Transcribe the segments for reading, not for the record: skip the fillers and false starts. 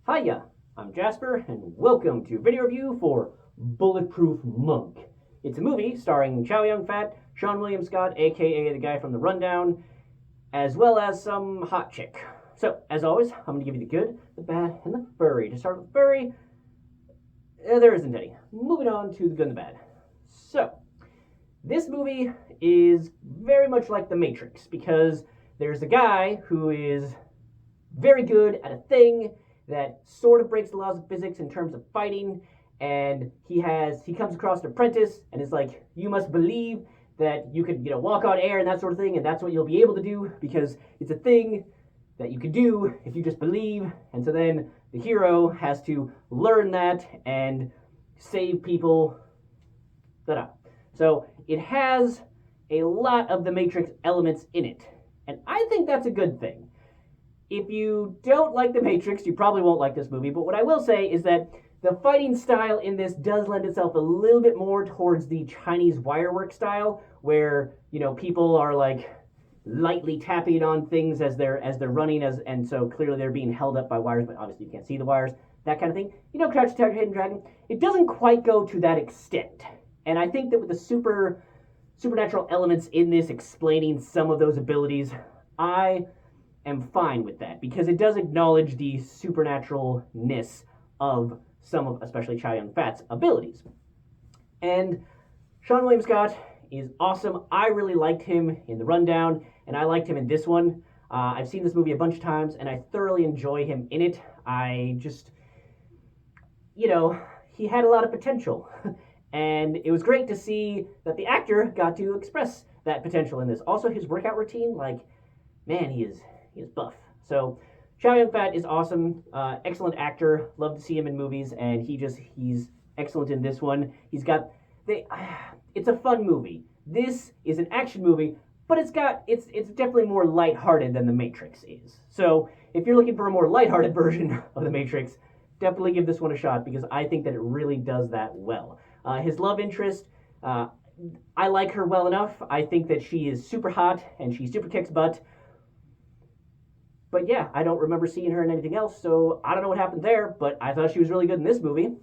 Hiya, I'm Jasper, and welcome to video review for Bulletproof Monk. It's a movie starring Chow Yun-fat, Seann William Scott, aka the guy from The Rundown, as well as some hot chick. So, as always, I'm going to give you the good, the bad, and the furry. To start with furry, there isn't any. Moving on to the good and the bad. So, this movie is very much like The Matrix, because there's a guy who is very good at a thing that sort of breaks the laws of physics in terms of fighting, and he comes across an apprentice and is like, you must believe that you could walk on air and that sort of thing, and that's what you'll be able to do because it's a thing that you can do if you just believe. And so then the hero has to learn that and save people. So it has a lot of the Matrix elements in it, and I think that's a good thing. If you don't like The Matrix, you probably won't like this movie, but what I will say is that the fighting style in this does lend itself a little bit more towards the Chinese wirework style, where, people are like lightly tapping on things as they're running, and so clearly they're being held up by wires, but obviously you can't see the wires, that kind of thing. Crouch, Tiger, Hidden Dragon. It doesn't quite go to that extent. And I think that with the supernatural elements in this explaining some of those abilities, I am fine with that, because it does acknowledge the supernaturalness of some of, especially Chow Yun-fat's abilities. And Seann William Scott is awesome. I really liked him in The Rundown, and I liked him in this one. I've seen this movie a bunch of times, and I thoroughly enjoy him in it. I just, he had a lot of potential. And it was great to see that the actor got to express that potential in this. Also, his workout routine, man, he is buff. So Chow Yun-fat is awesome, excellent actor. Love to see him in movies, and he's excellent in this one. It's a fun movie. This is an action movie, but it's definitely more lighthearted than The Matrix is. So if you're looking for a more lighthearted version of The Matrix, definitely give this one a shot, because I think that it really does that well. His love interest, I like her well enough. I think that she is super hot and she super kicks butt. But yeah, I don't remember seeing her in anything else, so I don't know what happened there, but I thought she was really good in this movie.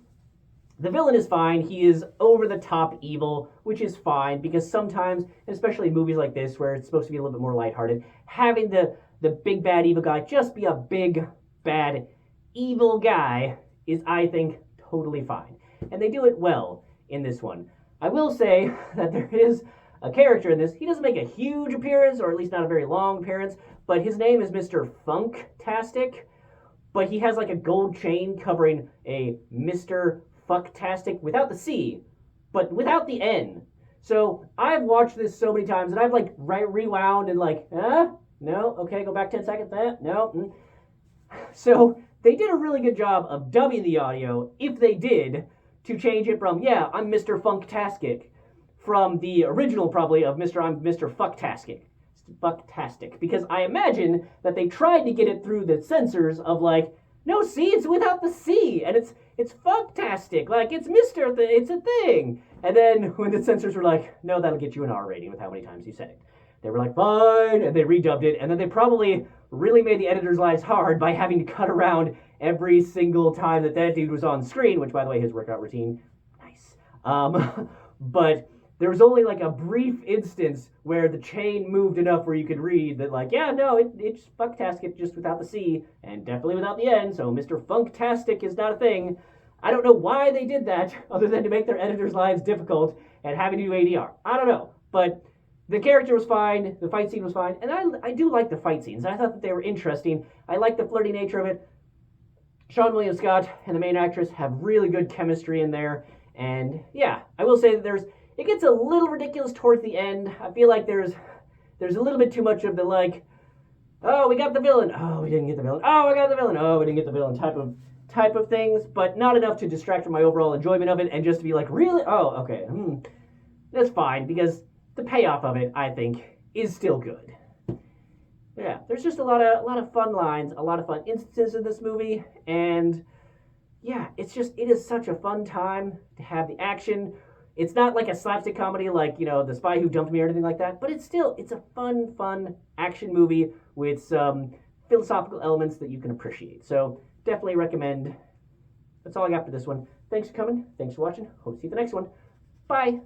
The villain is fine. He is over-the-top evil, which is fine, because sometimes, especially in movies like this, where it's supposed to be a little bit more lighthearted, having the big bad evil guy just be a big bad evil guy is, I think, totally fine. And they do it well in this one. I will say that there is a character in this. He doesn't make a huge appearance, or at least not a very long appearance, but his name is Mr. Funktastic, but he has like a gold chain covering a Mr. Fucktastic without the C, but without the N. So I've watched this so many times, and I've rewound and no, okay, go back 10 seconds, no. So they did a really good job of dubbing the audio, if they did, to change it from, I'm Mr. Funktastic, from the original probably of I'm Mr. Fucktastic, because I imagine that they tried to get it through the censors of no, see, it's without the C, and it's Fucktastic, it's it's a thing. And then when the censors were like, no, that'll get you an R rating with how many times you said it, they were like, fine, and they redubbed it, and then they probably really made the editors' lives hard by having to cut around every single time that dude was on screen, which, by the way, his workout routine, nice. But there was only a brief instance where the chain moved enough where you could read that it's Fucktastic just without the C, and definitely without the N, so Mr. Funktastic is not a thing. I don't know why they did that, other than to make their editors' lives difficult and having to do ADR. I don't know, but the character was fine, the fight scene was fine, and I do like the fight scenes. I thought that they were interesting. I like the flirty nature of it. Seann William Scott and the main actress have really good chemistry in there, and yeah, I will say that it gets a little ridiculous towards the end. I feel like there's a little bit too much of the oh, we got the villain, oh, we didn't get the villain, oh, we got the villain, oh, we didn't get the villain type of things, but not enough to distract from my overall enjoyment of it, and just to be really, oh, okay, that's fine, because the payoff of it, I think, is still good. Yeah, there's just a lot of fun lines, a lot of fun instances in this movie, and yeah, it is such a fun time to have the action. It's not like a slapstick comedy like, The Spy Who Dumped Me or anything like that, but it's a fun action movie with some philosophical elements that you can appreciate. So definitely recommend. That's all I got for this one. Thanks for coming. Thanks for watching. Hope to see you at the next one. Bye.